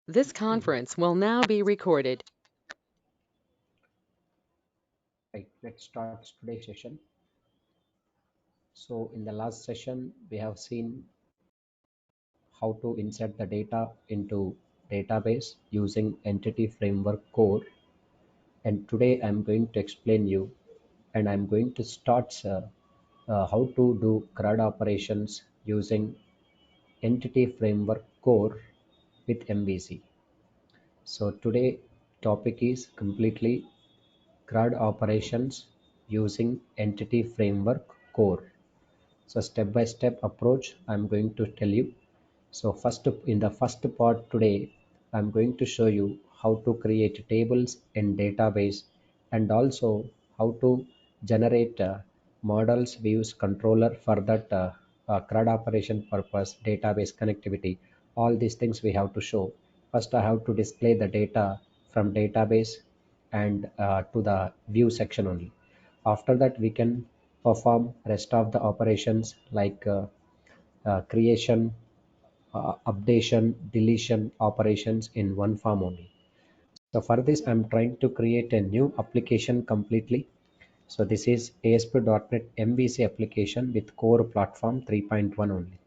This conference will now be recorded. Right, let's start today's session. So in the last session, we have seen how to insert the data into database using Entity Framework Core. And today I'm going to explain you and I'm going to start how to do CRUD operations using Entity Framework Core with MVC. So today topic is completely CRUD operations using Entity Framework Core. So step by step approach I'm going to tell you. So in the first part today, I'm going to show you how to create tables in database and also how to generate models, views, controller for that CRUD operation purpose, database connectivity. All these things we have to show. First, I have to display the data from database and to the view section only. After that, we can perform rest of the operations like creation, updation, deletion operations in one form only. So for this, I'm trying to create a new application completely. So this is ASP.NET MVC application with core platform 3.1 only.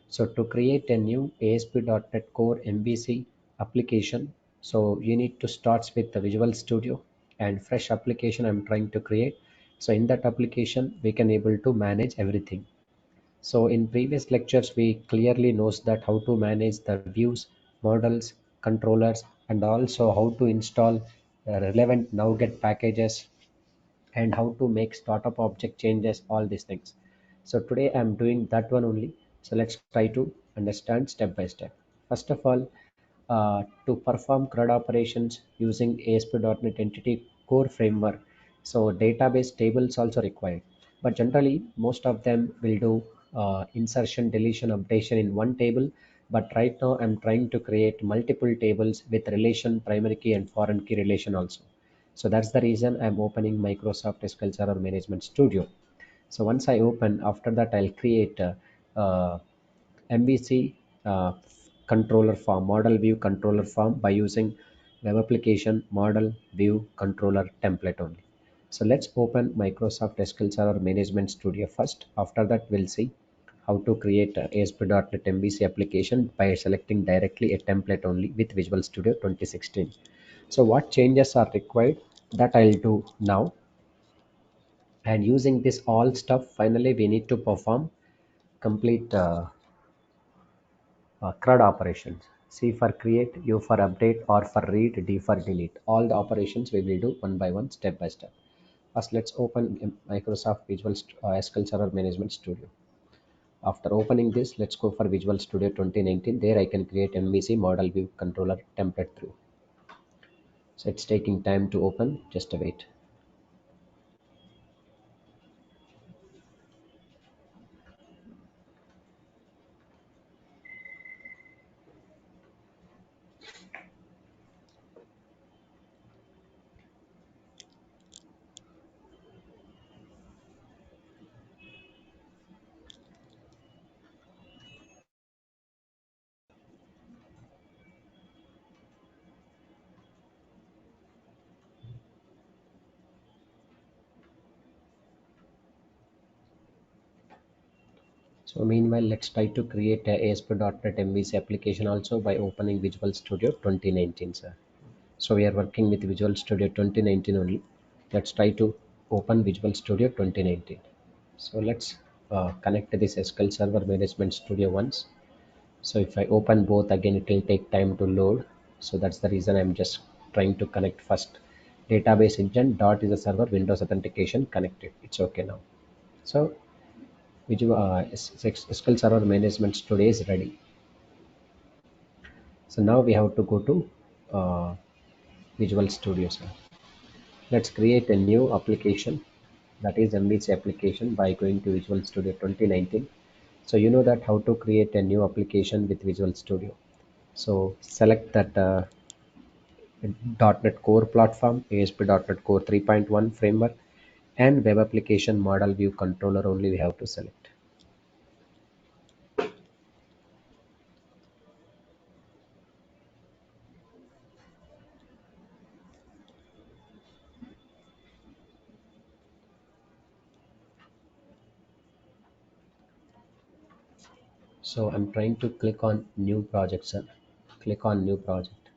So to create a new ASP.NET Core MVC application, so you need to start with the Visual Studio and fresh application I'm trying to create. So in that application, we can able to manage everything. So in previous lectures, we clearly knows that how to manage the views, models, controllers, and also how to install relevant NowGet packages and how to make startup object changes, all these things. So today I'm doing that one only. So let's try to understand step by step. First of all, to perform CRUD operations using ASP.NET Entity Core Framework, so database tables also required. But generally, most of them will do insertion, deletion, updation in one table. But right now, I'm trying to create multiple tables with relation, primary key, and foreign key relation also. So that's the reason I'm opening Microsoft SQL Server Management Studio. So once I open, after that I'll create a MVC controller form, model view controller form by using web application model view controller template only. So let's open Microsoft SQL Server Management Studio first. After that, we'll see how to create a ASP.NET MVC application by selecting directly a template only with Visual Studio 2016. So what changes are required, that I'll do now. And using this all stuff, finally we need to perform complete CRUD operations. C for create, U for update, R for read, D for delete. All the operations we will do one by one, step by step. First, let's open Microsoft SQL Server Management Studio. After opening this, let's go for Visual Studio 2019. There I can create MVC Model View Controller template through. So it's taking time to open. Just a wait. So meanwhile, let's try to create a ASP.NET MVC application also by opening Visual Studio 2019, sir. So we are working with Visual Studio 2019 only. Let's try to open Visual Studio 2019. So let's connect this SQL Server Management Studio once. So if I open both again, it will take time to load. So that's the reason I'm just trying to connect first. Database engine dot is a server, Windows authentication connected. It's okay now. So SQL Server Management Studio is ready. So now we have to go to Visual Studio. So let's create a new application, that is MVC application, by going to Visual Studio 2019. So you know that how to create a new application with Visual Studio. So select that .NET Core platform, ASP.NET Core 3.1 framework, and web application model view controller only we have to select. So I'm trying to click on new project, sir. Click on new project.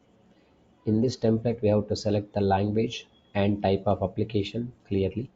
In this template, we have to select the language and type of application clearly.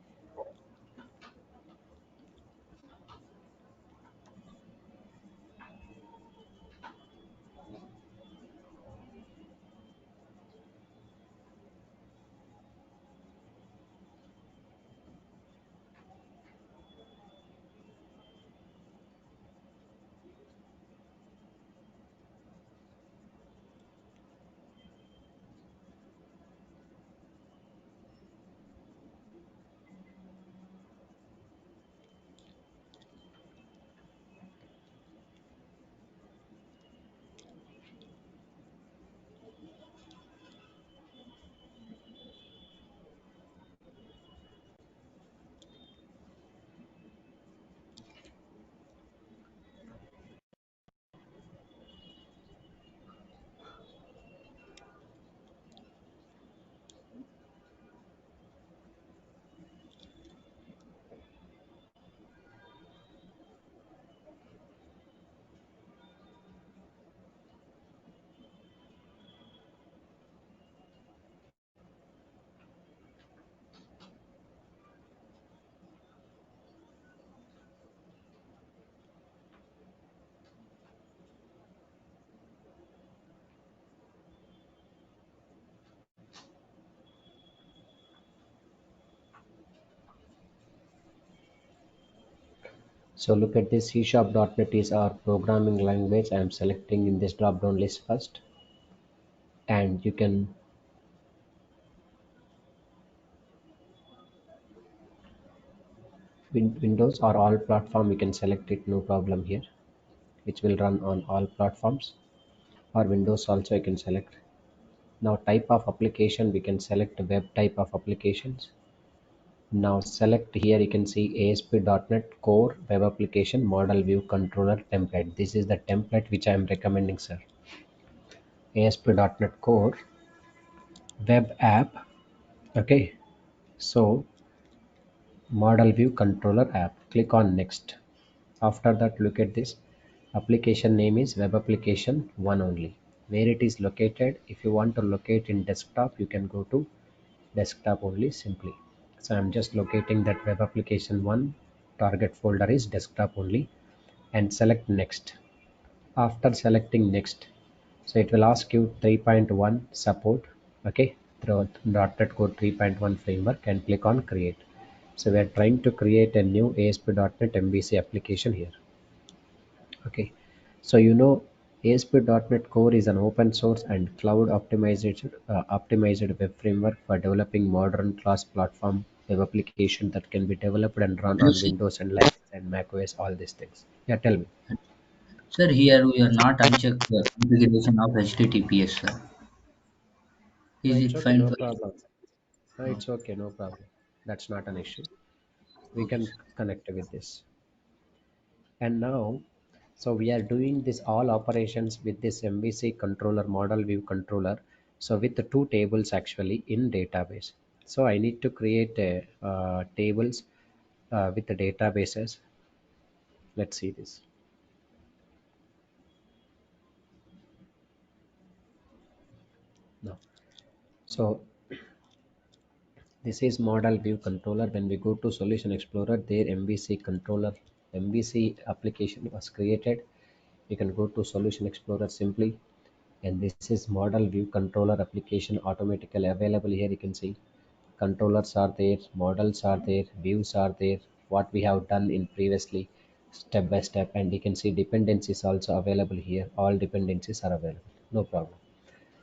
So look at this, C# .NET is our programming language. I'm selecting in this drop down list first, and you can Windows or all platform, you can select it, no problem here, which will run on all platforms, or Windows also you can select. Now type of application, we can select web type of applications. Now select here, you can see ASP.NET Core Web Application Model View Controller template. This is the template which I am recommending, sir. ASP.NET Core Web App. Okay, so Model View Controller App. Click on Next. After that, look at this. Application name is Web Application 1 only. Where it is located, if you want to locate in desktop, you can go to desktop only simply. So I'm just locating that Web Application 1 target folder is desktop only, and select Next. After selecting Next, so it will ask you 3.1 support, okay, through .NET Core 3.1 framework, and click on Create. So we are trying to create a new ASP.NET MVC application here. Okay, so ASP.NET Core is an open source and cloud optimized web framework for developing modern class platform web application that can be developed and run You on see, Windows and Linux and macOS, all these things. Yeah, tell me. sir, here we are not unchecked the configuration of HTTPS, sir. No, Is it's it okay, fine no for you? problem. No, No. it's okay, no problem. That's not an issue. We Okay, can sir. connect with this. And now, so we are doing this all operations with this MVC controller, model view controller. So with the two tables actually in database. So I need to create tables with the databases. Let's see this. Now, so this is model view controller. When we go to Solution Explorer, there MVC controller, MVC application was created. You can go to Solution Explorer simply, and this is model view controller application automatically available here. You can see controllers are there, models are there, views are there, what we have done in previously step by step, and you can see dependencies also available here. All dependencies are available, no problem.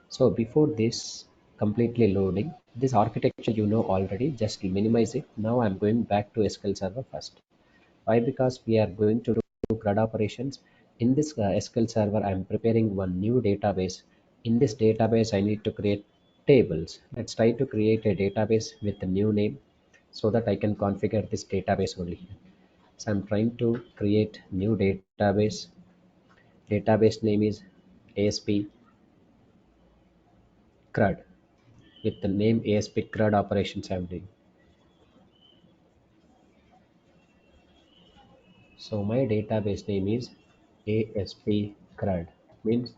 So before this completely loading, this architecture already, just minimize it. Now I'm going back to SQL Server first. Why? Because we are going to do CRUD operations. In this SQL Server, I'm preparing one new database. In this database, I need to create tables. Let's try to create a database with a new name so that I can configure this database only. So I'm trying to create new database. Database name is ASP CRUD with the name ASP CRUD operations I'm doing. So my database name is ASP CRUD means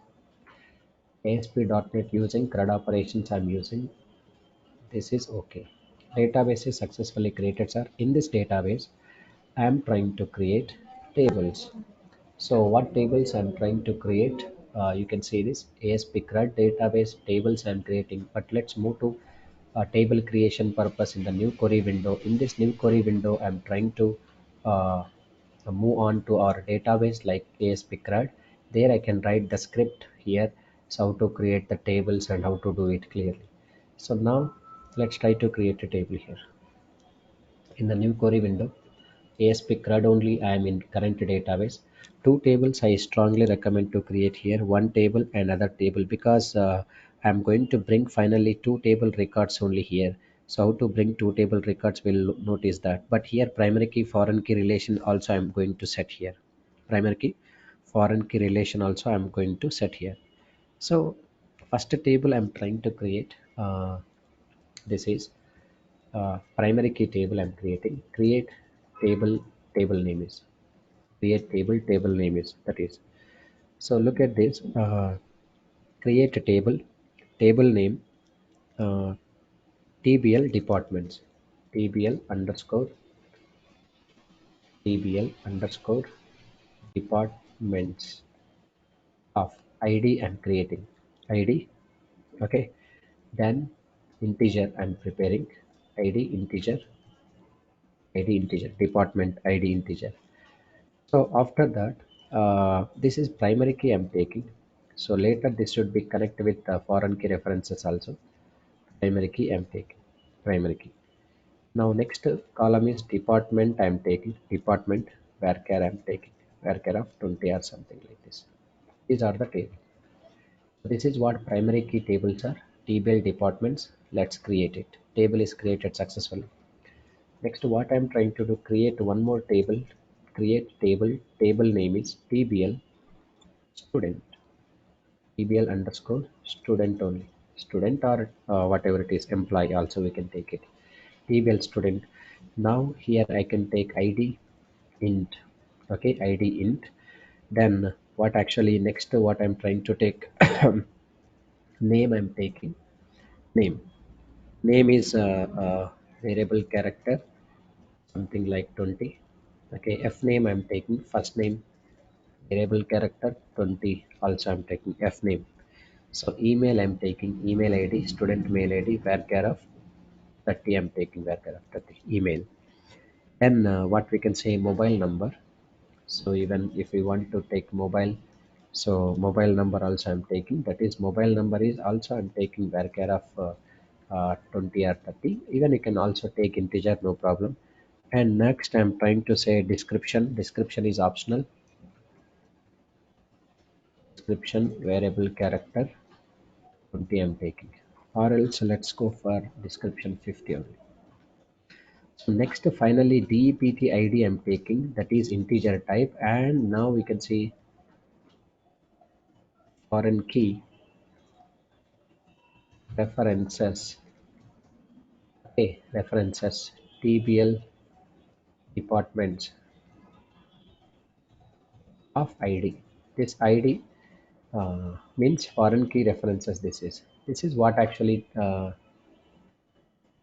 ASP.NET using CRUD operations I'm using. This is okay. Database is successfully created, sir. In this database, I am trying to create tables. So what tables I'm trying to create? You can see this ASP CRUD database tables I'm creating. But let's move to table creation purpose in the new query window. In this new query window, I'm trying to uh, move on to our database like ASP CRUD. There I can write the script here, so how to create the tables and how to do it clearly. So now let's try to create a table here. In the new query window, ASP CRUD only I am in current database. Two tables I strongly recommend to create here, one table and another table, because I'm going to bring finally two table records only here. So how to bring two table records, will notice that. But here primary key foreign key relation also I'm going to set here. Primary key foreign key relation also I'm going to set here. So first table I'm trying to create. This is primary key table I'm creating. Create table, table name is create table, table name is, that is. So look at this. Create a table, table name, uh, TBL departments, TBL underscore TBL underscore departments of ID I'm creating. ID, okay. Then integer I'm preparing. ID integer, ID integer, department ID integer. So after that, this is primary key I'm taking. So later this should be connected with foreign key references also. Primary key I'm taking. Primary key. Now next column is department I'm taking. Department varchar I'm taking. Varchar of 20 or something like this. These are the tables. This is what primary key tables are. TBL departments. Let's create it. Table is created successfully. Next, what I'm trying to do, create one more table. Create table. Table name is TBL student. TBL underscore student only. Student or whatever it is, employee also we can take it. TBL student. Now here I can take ID int. Okay, ID int. Then what actually next, what I'm trying to take, name I'm taking. Name. Name is variable character, something like 20. Okay, F name I'm taking. First name variable character 20, also I'm taking F name. So email I'm taking email ID, student mail ID, varchar of 30 I'm taking varchar of 30 email. Then what we can say, mobile number. So even if we want to take mobile, so mobile number also I'm taking. That is mobile number is also I'm taking varchar of 20 or 30. Even you can also take integer, no problem. And next I'm trying to say description. Description is optional. Description variable character 20 I'm taking, or else let's go for description 50 only. So next finally dept id I'm taking, that is integer type. And now we can see foreign key references. Okay, references tbl departments of id. This id means foreign key references. This is what actually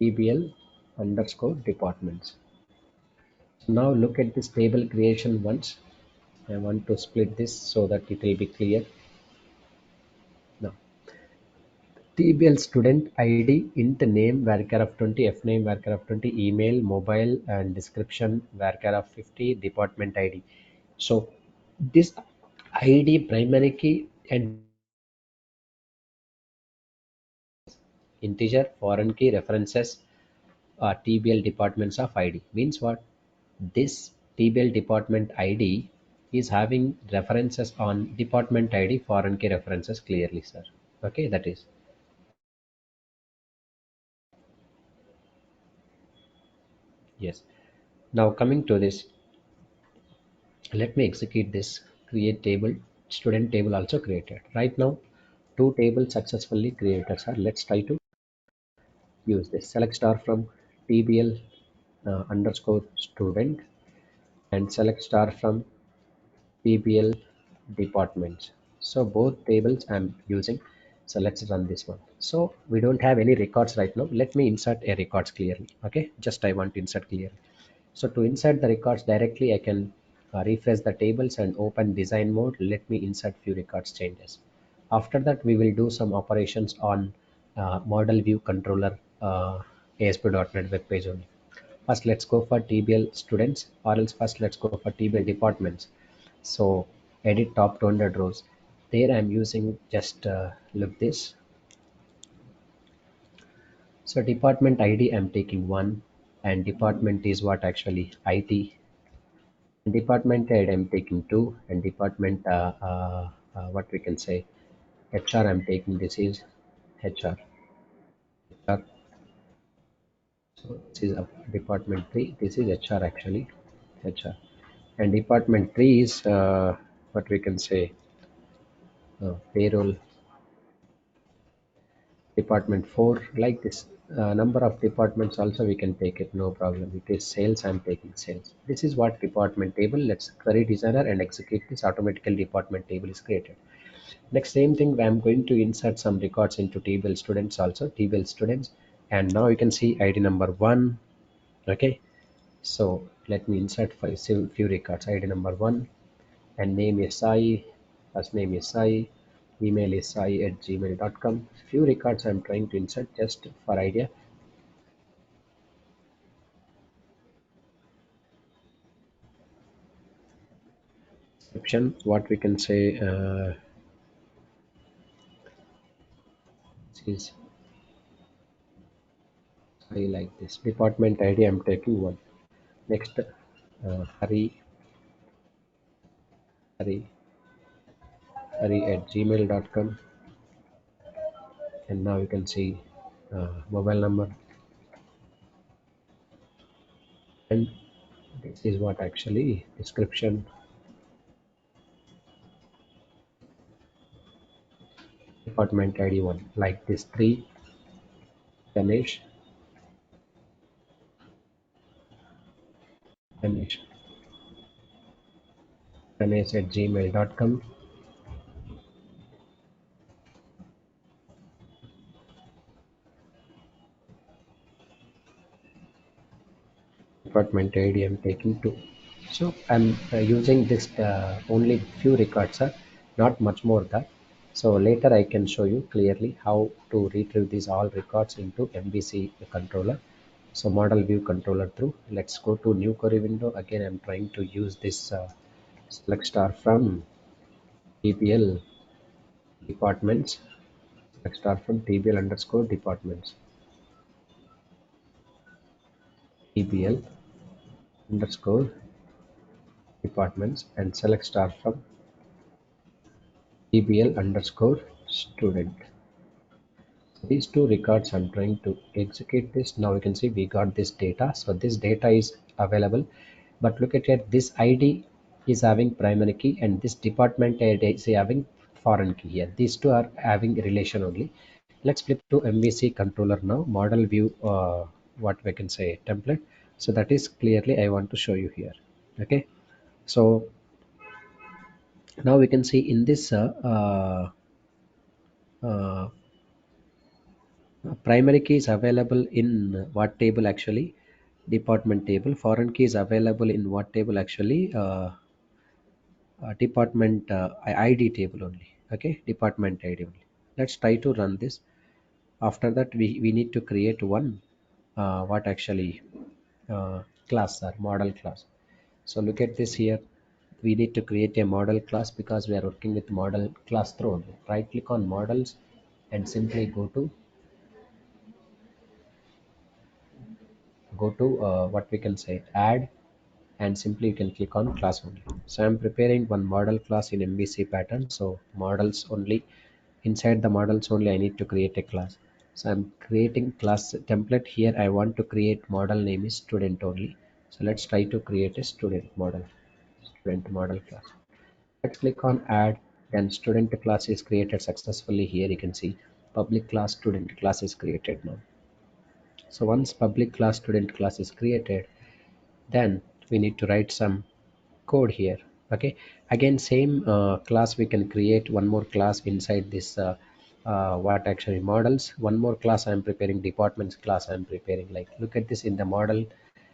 tbl underscore departments. So now look at this table creation once. I want to split this so that it will be clear. Now, TBL student ID int name varchar of 20, F name varchar of 20, email, mobile, and description varchar of 50, department ID. So this ID primary key and integer foreign key references TBL departments of ID means what? This TBL department ID is having references on department ID foreign key references clearly, sir. Okay, that is. Yes. Now coming to this, let me execute this. Create table, student table also created. Right now, two tables successfully created, sir. Let's try to use this. Select star from TBL underscore student and select star from TBL departments. So both tables I'm using. So let's run this one. So we don't have any records right now. Let me insert a records clearly. Okay, just I want to insert clearly. So to insert the records directly, I can refresh the tables and open design mode. Let me insert few records changes. After that, we will do some operations on model view controller ASP.NET web page only. First, let's go for TBL students, or else first let's go for TBL departments. So edit top 200 rows. There I'm using just look this. So department ID I'm taking one, and department is what actually IT. Department head I'm taking two, and department what we can say HR I'm taking this is HR. HR. So this is department three. This is HR actually, HR. And department three is what we can say payroll. Department 4 like this, number of departments also we can take it, no problem. It is sales, I'm taking sales. This is what department table. Let's query designer and execute this. Automatically department table is created. Next, same thing, I'm going to insert some records into table students also, table students. And now you can see ID number 1. Okay, so let me insert few records. ID number 1, and name is Sai, first name is Sai, email is sai@gmail.com. Few records I'm trying to insert just for idea. Description, what we can say is Sai like this. Department ID I'm taking one. Next, Hari, Hari@gmail.com, and now you can see mobile number, and this is what actually description. Department ID one like this 3, Ganesh, Ganesh, Ganesh@gmail.com. Department ID I'm taking 2. So I'm using this only few records, sir, not much more that. So later I can show you clearly how to retrieve these all records into MVC controller. So model view controller through. Let's go to new query window. Again, I'm trying to use this select star from TBL departments. Select star from TBL underscore departments. TBL underscore departments, and select star from TBL underscore student. These two records I'm trying to execute this. Now you can see we got this data. So this data is available, but look at it, this ID is having primary key and this department ID is having foreign key here. These two are having relation only. Let's flip to MVC controller now, model view, what we can say template. So that is clearly I want to show you here. Okay, so now we can see in this uh, primary key is available in what table actually? Department table. Foreign key is available in what table actually? Department ID table only. Okay, department ID only. Let's try to run this. After that, we need to create one what actually class or model class. So look at this here. We need to create a model class because we are working with model class through only. Right click on models and simply go to what we can say add, and simply you can click on class only. So I'm preparing one model class in MVC pattern. So models only, inside the models only I need to create a class. So I'm creating class template here. I want to create model name is student only. So let's try to create a student model class. Let's click on add, then student class is created successfully. Here you can see public class student class is created now. So once public class student class is created, then we need to write some code here. Okay, again same class, we can create one more class inside this what actually models. One more class I'm preparing, departments class I'm preparing. Like look at this in the model.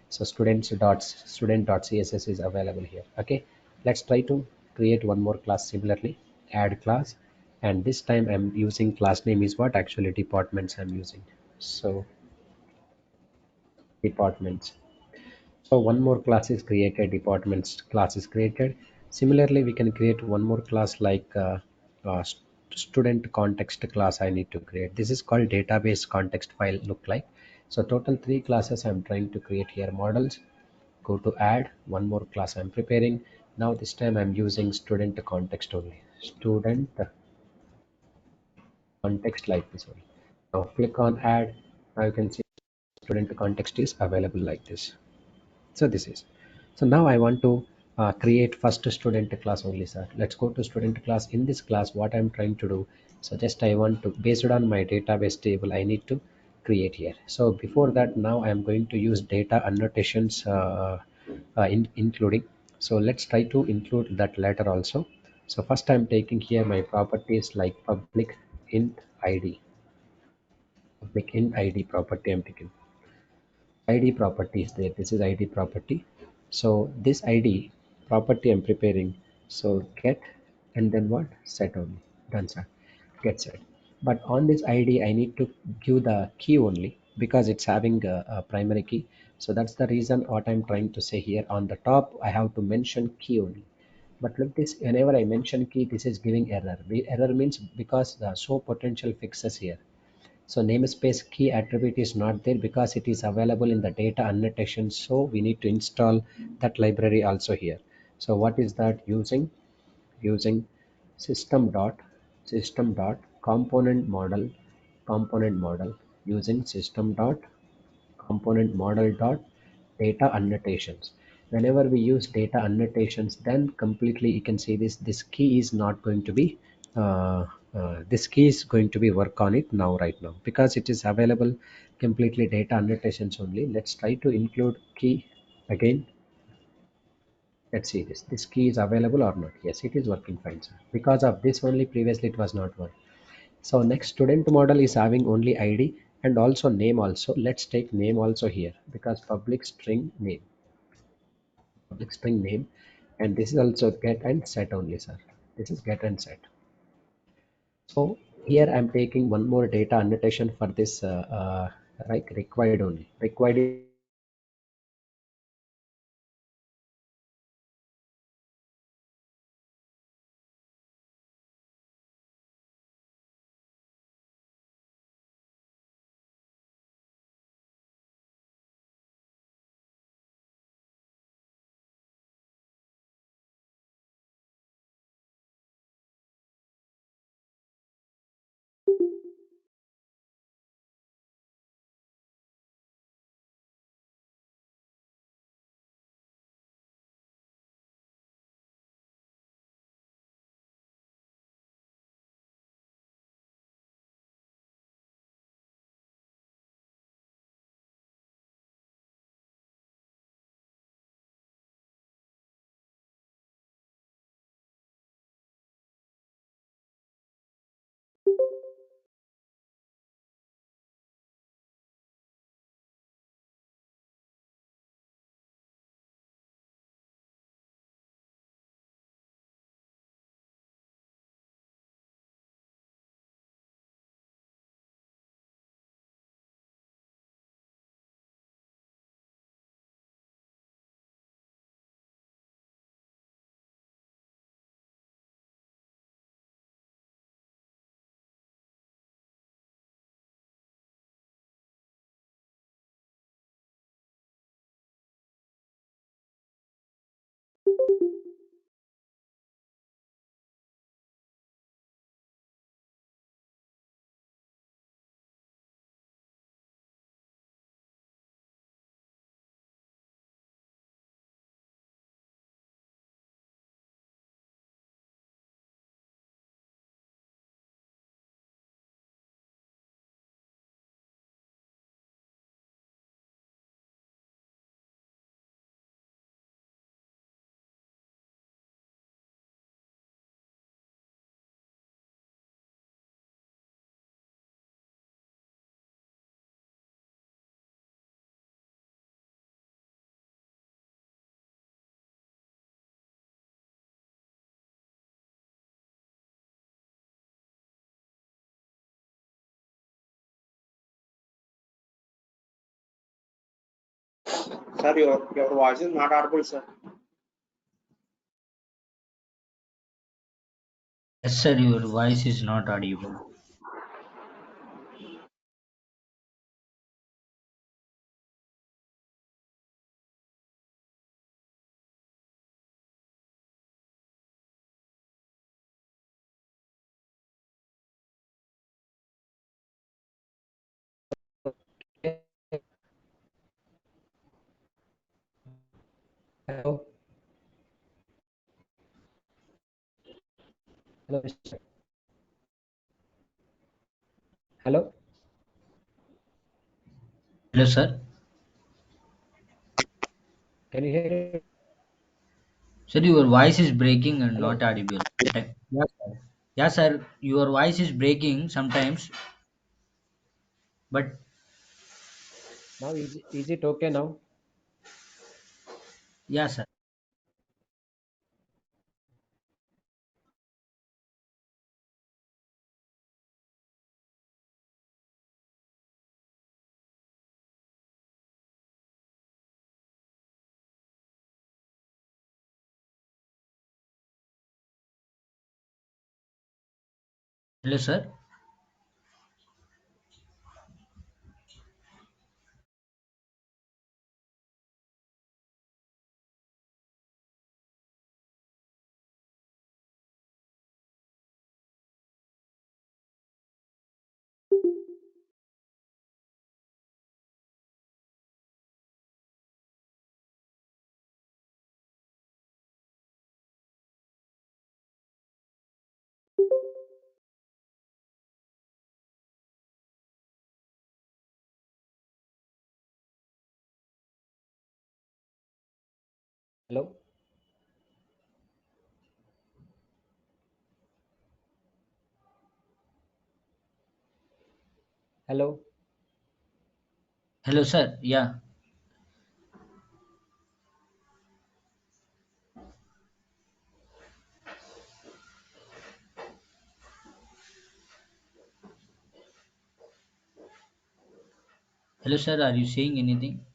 So student.css is available here. Okay, let's try to create one more class similarly. Add class, and this time I'm using class name is what actually departments I'm using. So departments. So one more class is created, departments class is created. Similarly, we can create one more class like student context class I need to create. This is called database context file look like. So total three classes I'm trying to create here. Models, go to add, one more class I'm preparing. Now this time I'm using student context only. Student context like this one. Now click on add. Now you can see student context is available like this. So this is, so now I want to create first student class only, sir. Let's go to student class. In this class what I'm trying to do, so just I want to, based on my database table, I need to create here. So before that, now I'm going to use data annotations including. So let's try to include that later also. So first I'm taking here my properties like public int id property I'm taking. ID property is there. This is ID property. So this ID property I'm preparing. So get, and then what? Set only. Done, sir. Get set. But on this ID, I need to give the key only because it's having a primary key. So that's the reason what I'm trying to say here. On the top, I have to mention key only. But look this, whenever I mention key, this is giving error. Error means because the show potential fixes here. So namespace key attribute is not there because it is available in the data annotation. So we need to install that library also here. So what is that? Using system dot component model using system dot component model dot data annotations. Whenever we use data annotations, then completely you can see this key is not going to be this key is going to be work on it now, right now, because it is available completely data annotations only. Let's try to include key again. Let's see this key is available or not. Yes, it is working fine, sir. Because of this only, previously it was not working. So next student model is having only ID and also name also. Let's take name also here because public string name, and this is also get and set only, sir. This is get and set. So here I'm taking one more data annotation for this like required only. Required Sir, your voice is not audible, sir. Yes, sir, your voice is not audible. Hello, hello, Mr. Hello, Hello, sir. can you hear me? Sir, your voice is breaking and not Hello, audible. Yes, sir. Yes, sir. Your voice is breaking sometimes, but now is it okay now? yes, sir. Hello, sir. Hello, hello, Hello, sir. Yeah. Hello, sir. Are you saying anything?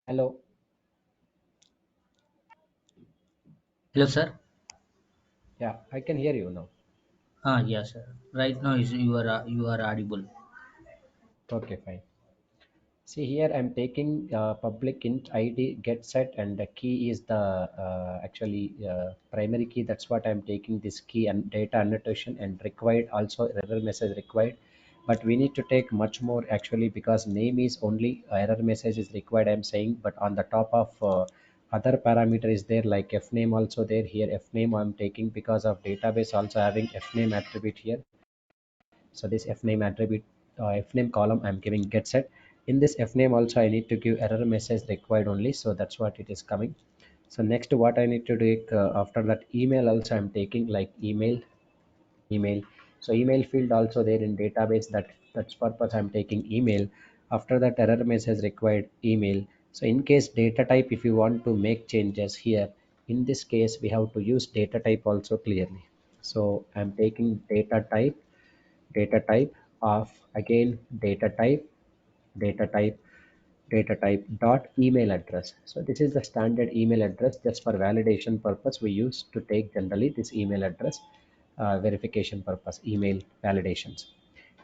hello. Hello, sir. Yeah, I can hear you now. Ah, yes, sir. Right now, you are audible. Okay, fine. See here, I'm taking public int ID get set, and the key is the actually primary key. That's what I'm taking this key and data annotation and required also error message required. But we need to take much more actually because name is only error message is required. I'm saying, but on the top of other parameter is there like fname also there here. Fname I'm taking because of database also having fname attribute here. So this fname attribute fname column I'm giving get set. In this fname also I need to give error message required only, so that's what it is coming. So next what I need to do after that email also I'm taking like email. So email field also there in database, that's purpose I'm taking email. After that error message required email. So in case data type, if you want to make changes here, in this case we have to use data type also clearly. So I'm taking data type of again data type data type dot email address. So this is the standard email address. Just for validation purpose we use to take generally this email address, verification purpose, email validations.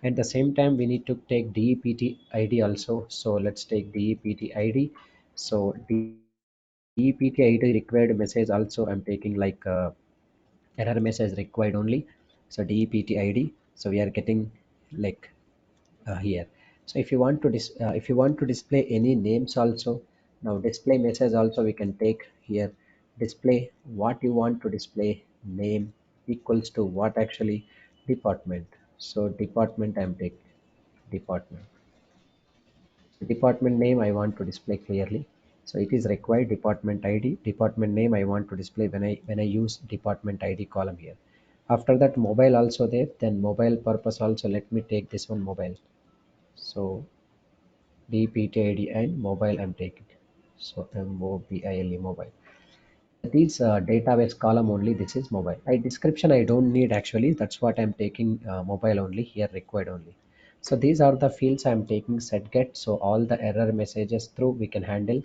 At the same time we need to take DEPT ID also. So let's take DEPT ID. So DEPT ID required message also I'm taking like error message required only. So DEPT ID. So we are getting like here. So if you want to display any names also, now display message also we can take here. Display what you want to display, name equals to what actually, department. So department I'm taking department. Department name I want to display clearly. So it is required department ID. Department name I want to display when I use department ID column here. After that mobile also there. Then mobile purpose also let me take this one mobile. So DPTID and mobile I'm taking. So mobile mobile. These database column only. This is mobile. Description I don't need actually. That's what I'm taking mobile only here required only. So these are the fields I'm taking set get. So all the error messages through we can handle.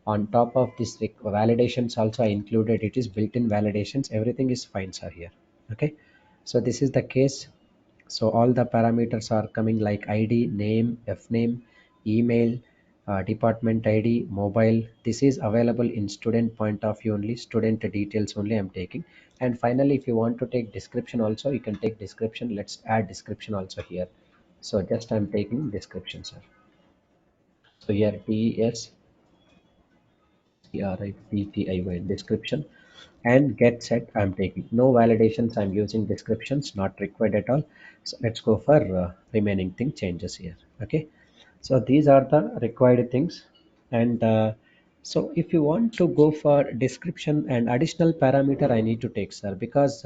On top of this validations also I included. It is built-in validations. Everything is fine sir here. Okay. So this is the case. So all the parameters are coming like ID, name, fname, email, department ID, mobile. This is available in student point of view only, student details only I'm taking. And finally, if you want to take description also, you can take description. Let's add description also here. So just I'm taking description, sir. So here DSCRIPTIY description and get set I'm taking. No validations I'm using descriptions, not required at all. So let's go for remaining thing changes here. Okay. So these are the required things. And so if you want to go for description and additional parameter I need to take sir, because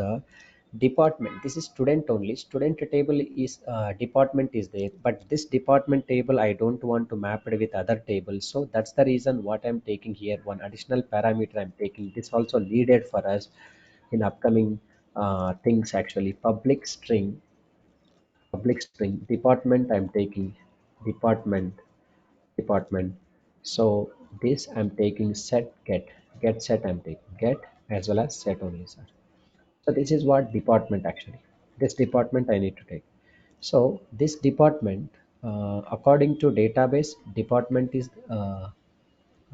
department, this is student only, student table is department is there, but this department table I don't want to map it with other tables. So that's the reason what I'm taking here, one additional parameter I'm taking. This also needed for us in upcoming things actually. Public string department I'm taking, department department. So this I'm taking set get set I'm taking get as well as set only sir. So this is what department actually, this department I need to take. So this department, according to database, department is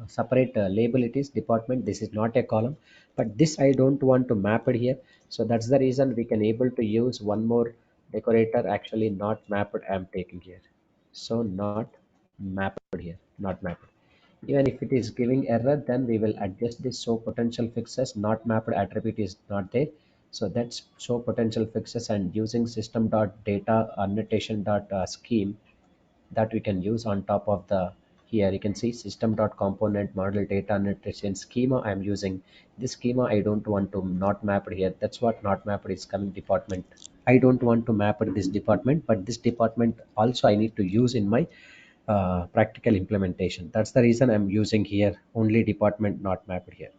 separate label, it is department. This is not a column, but this I don't want to map it here. So that's the reason we can able to use one more decorator actually, not mapped I'm taking here. So not mapped here, not mapped. Even if it is giving error, then we will adjust this show potential fixes. Not mapped attribute is not there. So that's show potential fixes, and using system dot data annotation dot scheme that we can use on top of the, here you can see system dot component model data annotation schema I'm using. This schema I don't want to not map it here. That's what not mapped is coming department. I don't want to map it this department, but this department also I need to use in my practical implementation. That's the reason I'm using here only department, not mapped here.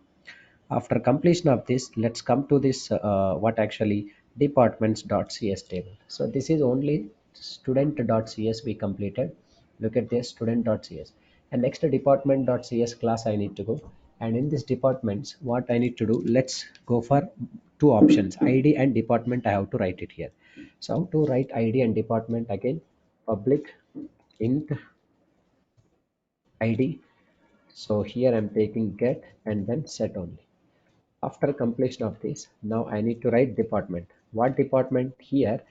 After completion of this, let's come to this what actually departments.cs table. So this is only student.cs we completed. Look at this student.cs, and next department.cs class I need to go. And in this departments what I need to do, let's go for two options, id and department. I have to write it here. So how to write id and department again, public int id. So here I'm taking get and then set only. After completion of this, now I need to write department. What department here?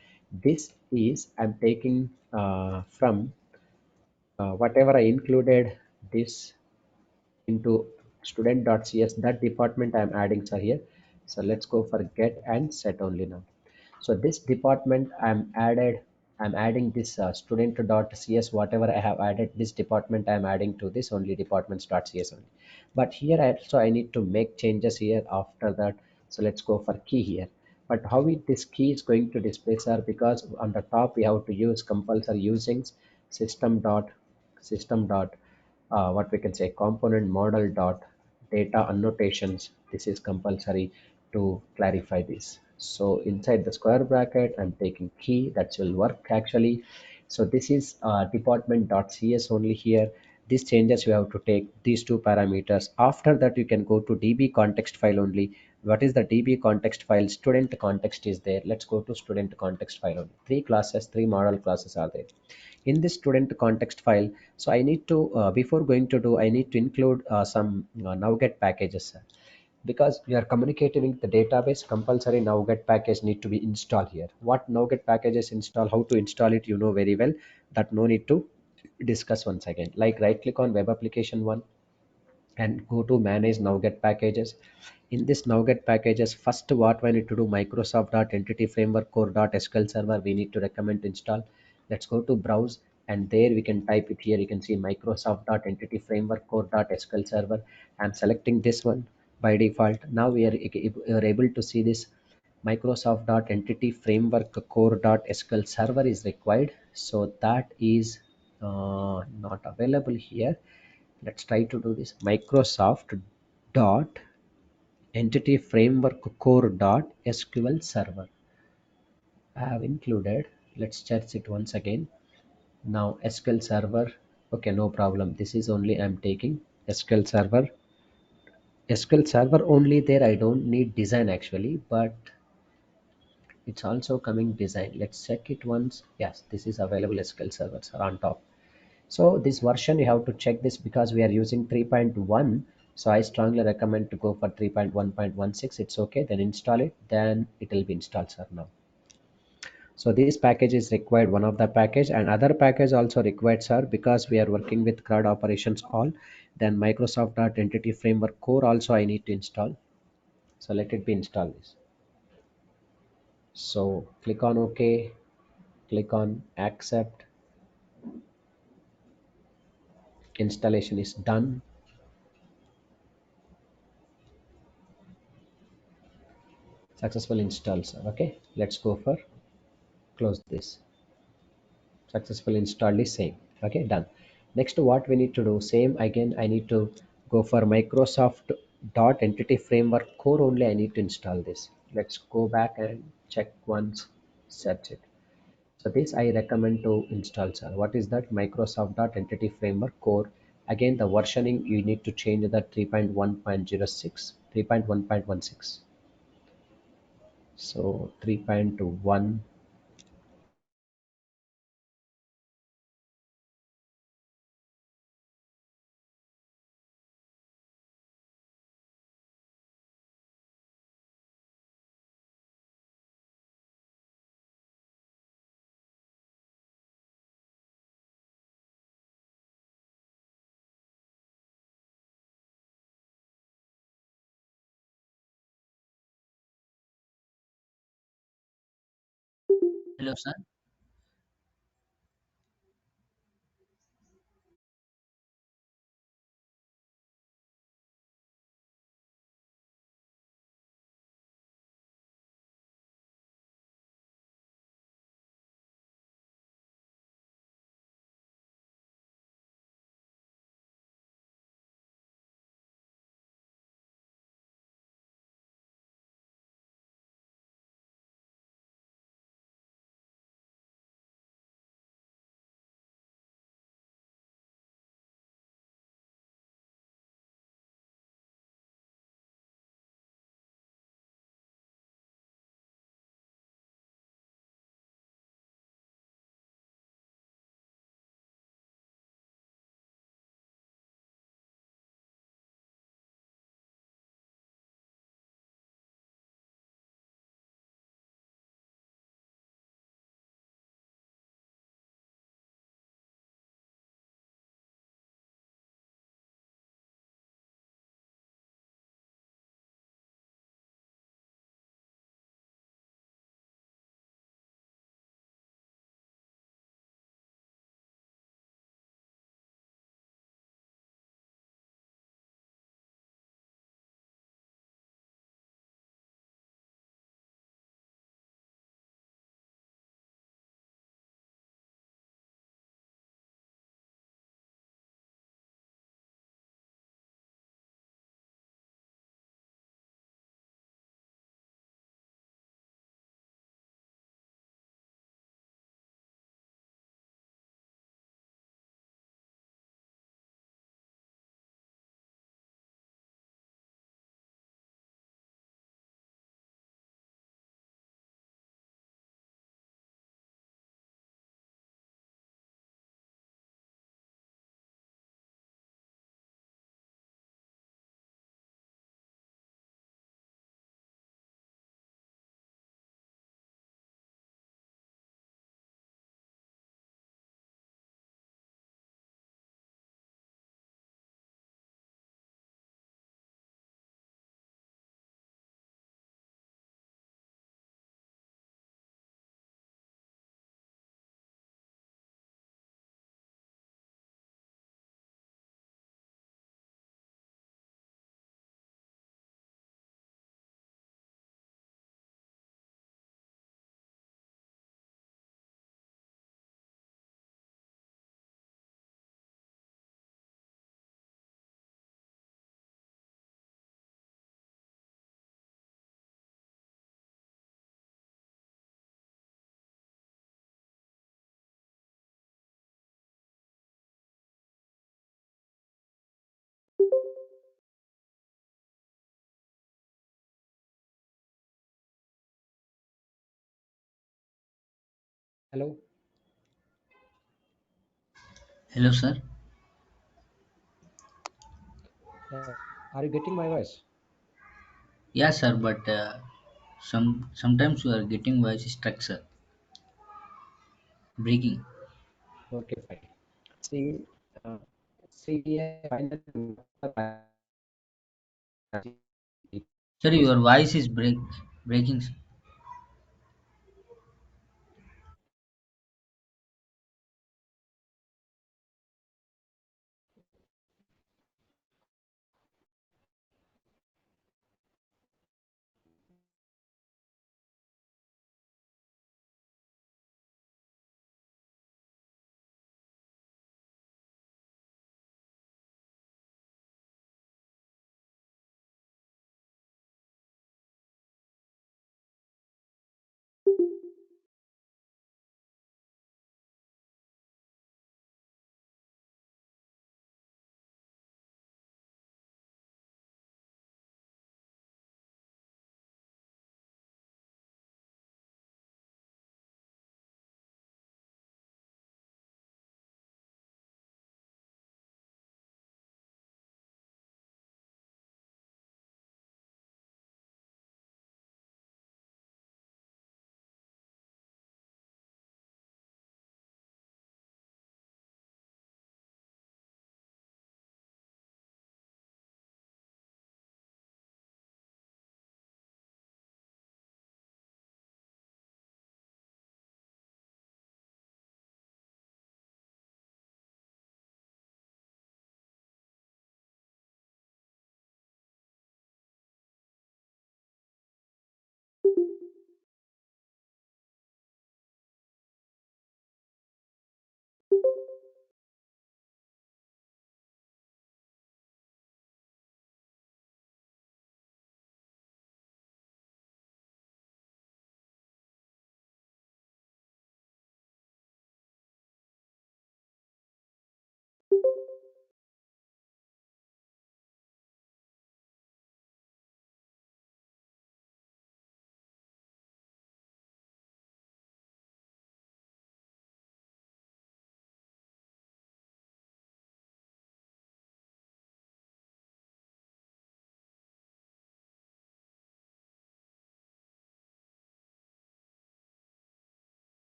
This is I'm taking from whatever I included this into student.cs, that department I'm adding sir here. So let's go for get and set only now. So this department I'm adding this student.cs, whatever I have added this department I'm adding to this only departments.cs only. But here also I need to make changes here after that. So let's go for key here. But how this key is going to display sir, because on the top we have to use compulsory using system dot what we can say component model dot data annotations. This is compulsory to clarify this. So inside the square bracket I'm taking key, that will work actually. So this is department.cs only here. these changes you have to take these two parameters. After that you can go to db context file only. What is the db context file? Student context is there. Let's go to student context file only. Three classes, three model classes are there in this student context file. So I need to before going to do, I need to include some NowGet packages, because we are communicating with the database. Compulsory NowGet package need to be installed here. What NowGet packages install, how to install it, you know very well, that no need to discuss once again. Like right click on web application one and go to manage NowGet packages. In this NowGet packages, first what we need to do, Microsoft.Entity Framework Core.SQL Server we need to recommend to install. Let's go to browse, and there we can type it here. You can see Microsoft.Entity Framework Core.SQL Server. I'm selecting this one by default. Now we are able to see this Microsoft.Entity Framework Core.SQL Server is required. So that is not available here. Let's try to do this. Microsoft dot entity framework core dot SQL server I have included. Let's search it once again. Now SQL server. Okay, no problem. This is only I'm taking SQL server. SQL server only there. I don't need design actually, but it's also coming design. Let's check it once. Yes, this is available. SQL servers are on top. So this version you have to check this because we are using 3.1. So I strongly recommend to go for 3.1.16. It's okay. Then install it. Then it will be installed, sir. Now. So this package is required, one of the package, and other package also required, sir, because we are working with CRUD operations all. Then Microsoft.Entity Framework Core also I need to install. So let it be installed this. So click on OK. Click on accept. Installation is done. Successful install, sir. Okay, let's go for close this. Successful install is same. Okay, done. Next, what we need to do, same again, I need to go for Microsoft dot entity framework core only. I need to install this. Let's go back and check once, search it. So this I recommend to install, sir. What is that? Microsoft dot entity framework core. Again, the versioning you need to change that 3.1.06, 3.1.16. So 3.1Hello, sir. Hello, Hello, sir. uh, are you getting my voice? Yeah, sir, but sometimes you are getting voice stuck, sir. Breaking. Okay, fine. See, uh, see, I finally Sir, your voice is breaking. Sir.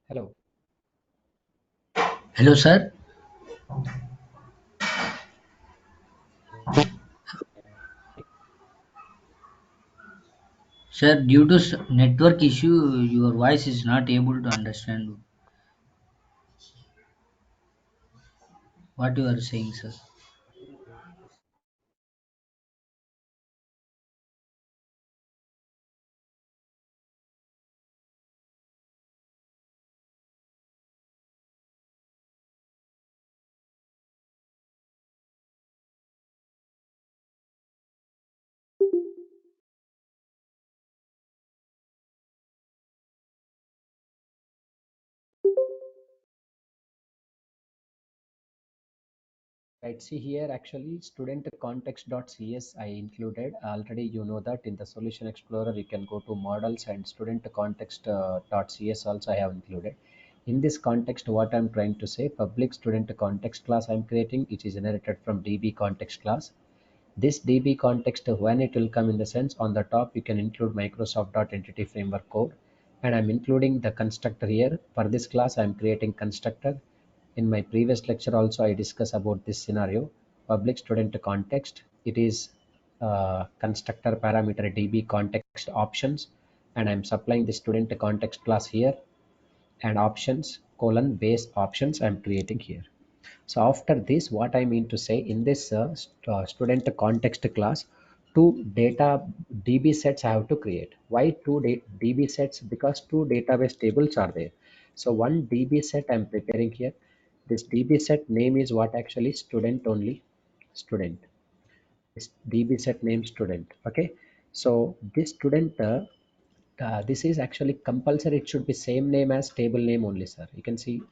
Hello. Hello, sir. Sir, due to network issue, your voice is not able to understand what you are saying, sir. Right, see here actually student context.cs I included already. You know that in the solution explorer you can go to models and student context.cs also I have included. In this context, what I'm trying to say, public student context class I'm creating, which is inherited from db context class. This DB context, when it will come in the sense on the top, you can include Microsoft.Entity Framework code. And I'm including the constructor here. For this class, I'm creating constructor. In my previous lecture also, I discussed about this scenario. Public student context. It is constructor parameter DB context options. And I'm supplying the student context class here. And options, colon, base options I'm creating here. So after this, what I mean to say, in this student context class, two data DB sets I have to create. Why two DB sets? Because two database tables are there. So one DB set I'm preparing here. This DB set name is what actually student only, student. This DB set name student. Okay. So this student this is actually compulsory. It should be same name as table name only, sir. You can see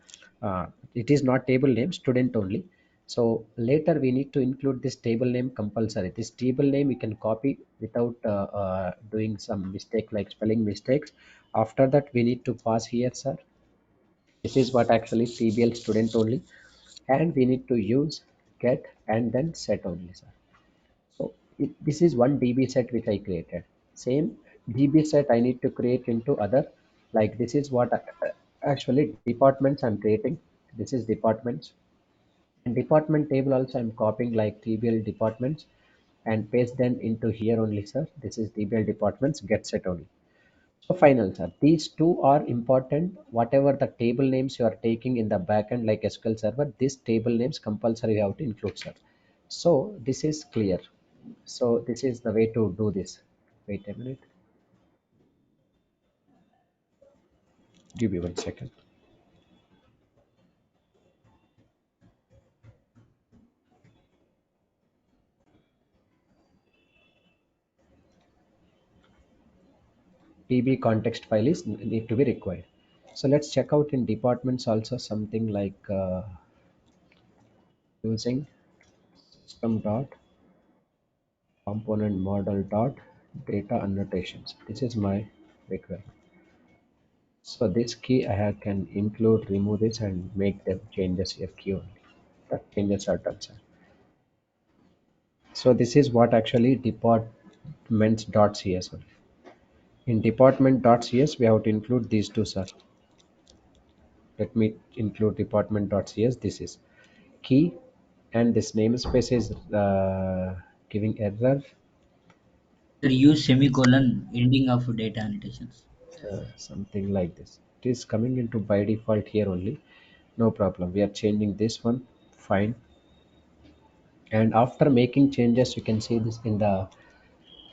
it is not table name, student only. So later we need to include this table name compulsory. This table name you can copy without doing some mistake like spelling mistakes. After that we need to pass here, sir. This is what actually TBL student only, and we need to use get and then set only, sir. So this is one DB set which I created. Same DB set I need to create into other, like this is what actually departments I'm creating. This is departments, and department table also I'm copying like TBL departments and paste them into here only, sir. This is TBL departments get set only. So final, sir. These two are important. Whatever the table names you are taking in the backend like SQL Server, this table names compulsory you have to include, sir. So this is clear. So this is the way to do this. Wait a minute. Give me 1 second. DB context file is need to be required. So let's check out in departments also something like using system dot component model dot data annotations. This is my requirement. So this key can include, remove this and make them changes here key only. The changes are done, sir. So this is what actually departments.cs only. In department.cs we have to include these two, sir. Let me include department.cs. This is key, and this namespace is giving error, Sir, use semicolon ending of data annotations. something like this. It is coming into by default here only. No problem. We are changing this one. Fine. And after making changes, you can see this in the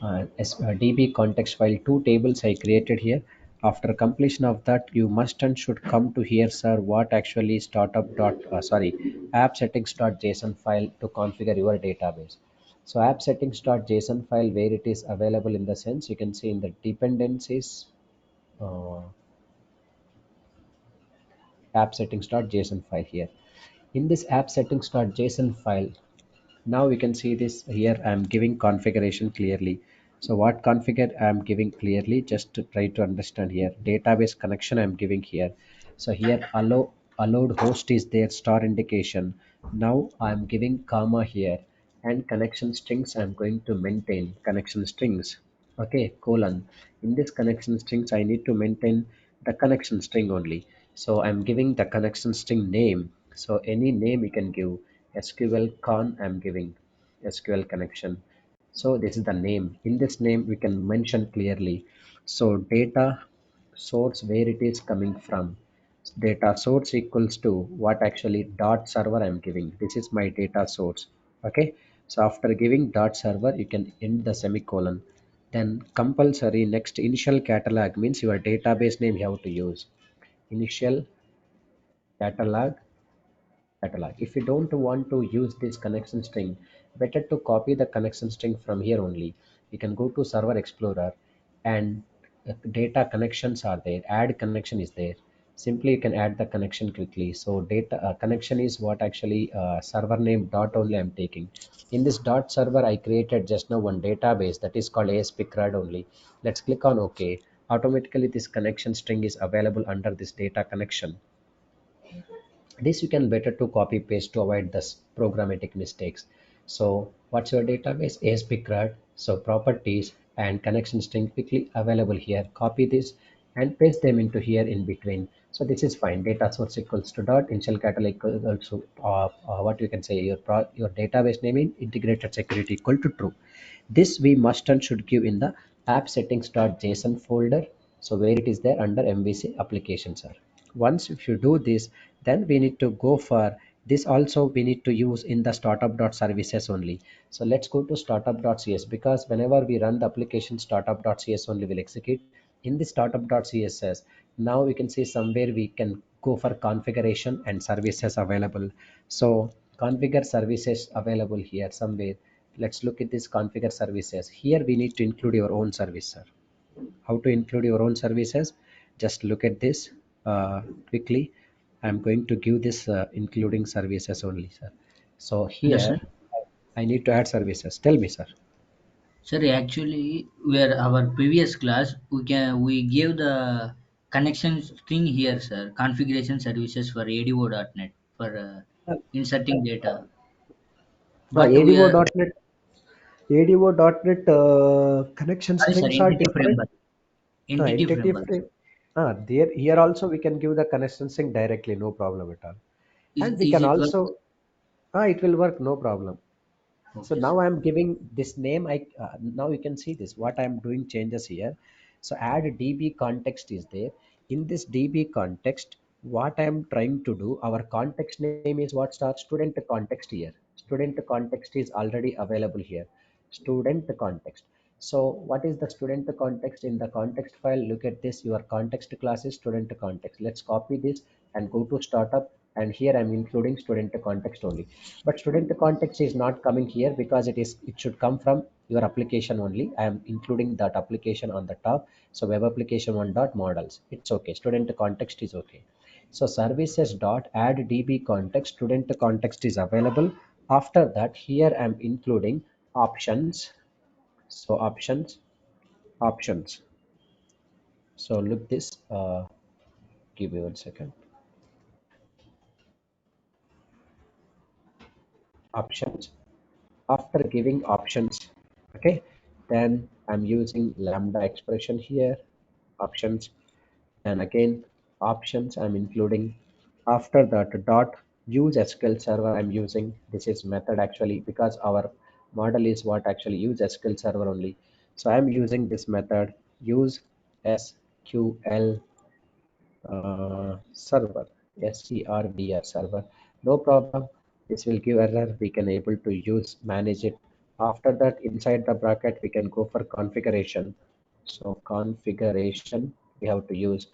DB context file. Two tables I created here. After completion of that, you must and should come to here, sir. What actually startup dot app settings.json file to configure your database. So app settings.json file where it is available in the sense you can see in the dependencies, uh, app settings.json file here. In this app settings.json file, now we can see this here. I'm giving configuration clearly. So what configure I'm giving clearly, just to try to understand here. Database connection I'm giving here. So here allowed host is there, star indication. Now I'm giving comma here, and connection strings I'm going to maintain connection strings. Okay, colon. In this connection strings I need to maintain the connection string only. So I'm giving the connection string name. So any name you can give. SQL con I'm giving SQL connection. So this is the name. In this name we can mention clearly. So data source where it is coming from. Data source equals to what actually dot server I'm giving. This is my data source. Okay. So after giving dot server, you can end the semicolon. Then compulsory next initial catalog means your database name you have to use. Initial catalog. If you don't want to use this connection string, better to copy the connection string from here only. You can go to Server Explorer and data connections are there. Add connection is there. Simply you can add the connection quickly. So data connection is what actually server name dot only I'm taking. In this dot server, I created just now one database that is called ASP CRUD only. Let's click on OK. Automatically, this connection string is available under this data connection. This you can better to copy paste to avoid this programmatic mistakes. So what's your database? ASP CRUD. So properties and connection string quickly available here. Copy this and paste them into here in between. So this is fine. Data source equals to dot initial catalog equals to what you can say, your database name in integrated security equal to true. This we must and should give in the app settings.json folder. So where it is there under MVC applications are. Once if you do this, then we need to go for this also we need to use in the startup.services only. So let's go to startup.cs because whenever we run the application startup.cs only will execute in the startup.css. Now we can see somewhere we can go for configuration and services available. So configure services available here somewhere. Let's look at this configure services. Here we need to include your own service, sir. How to include your own services? Just look at this quickly. I'm going to give this including services only, sir. So Yes, sir. here I need to add services. Tell me, sir. Sir, actually, where our previous class, we gave the connection string here, sir. Configuration services for ADO.NET for Uh, inserting data. But we are ADO.NET ADO.NET connection sorry, strings are entity different. framework. Entity Entity framework. frame. There here also we can give the connection string directly, no problem at all. And we Is can it work? also it will work, no problem. So Okay, now sir. I'm giving this name. Now you can see this. What I'm doing changes here. So add DB context is there. In this DB context, what I'm trying to do, our context name is what starts student context here. Student context is already available here. Student context. So what is the student context in the context file? Look at this. Your context class is student context. Let's copy this and go to startup. And here I'm including student context only. But student context is not coming here because it should come from your application only. I am including that application on the top. So web application one dot models. It's okay. Student context is okay. So services dot add db context student context is available. After that, here I'm including options. So options. So look this. Give me 1 second. Options. After giving options, okay, then I'm using lambda expression here. Options, and again options I'm including. After that, dot use SQL server I'm using. This is method actually because our model is what actually use SQL server only. So I'm using this method use SQL server, SERVR server. No problem. This will give error. We can able to use manage it. After that, inside the bracket, we can go for configuration. So configuration we have to use.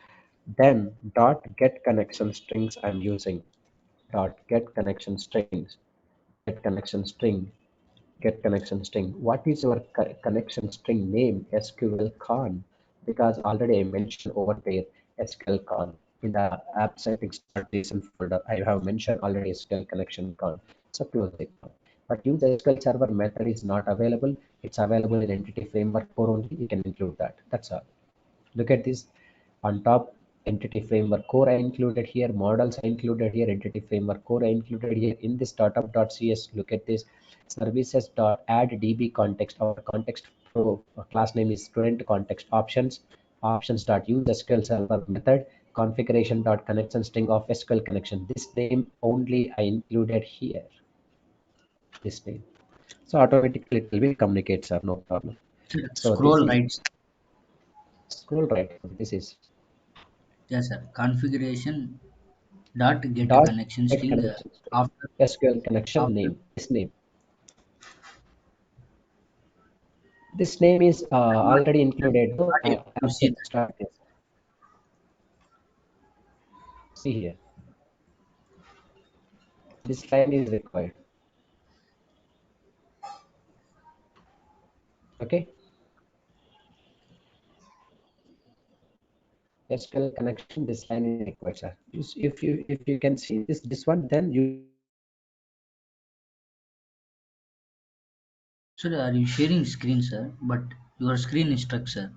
Then dot get connection strings I'm using. Dot get connection strings. Get connection string. Get connection string. What is your connection string name? SQL con, because already I mentioned over there SQL con in the app settings.json folder. I have mentioned already SQL connection con. So close it now. But use SQL server method is not available. It's available in entity framework core only. You can include that. That's all. Look at this on top. Entity framework core I included here, models I included here, entity framework core I included here in this startup.cs. Look at this services dot add db context. Our context pro class name is student context. Options dot use SQL server method. Configuration dot connection string of SQL connection. This name only I included here. This name. So automatically it will be communicate, sir, no problem. Sir, So this scroll is right. scroll right. This is Yes, sir. Configuration dot get a dot connection get string connection string. after SQL connection after name. This name. This name is not, already included. No, not able to app see setting that. start this. See here. This line is required. Okay. SQL connection, this line is required, sir. If you can see this one, then you Sir, are you sharing screen, sir? But your screen is stuck, sir.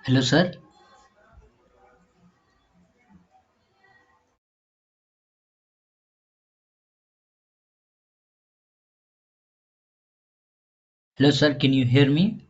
Hello, sir. Hello, sir. Can you hear me?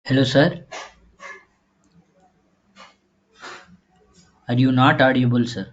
Hello, sir. Are you not audible, sir?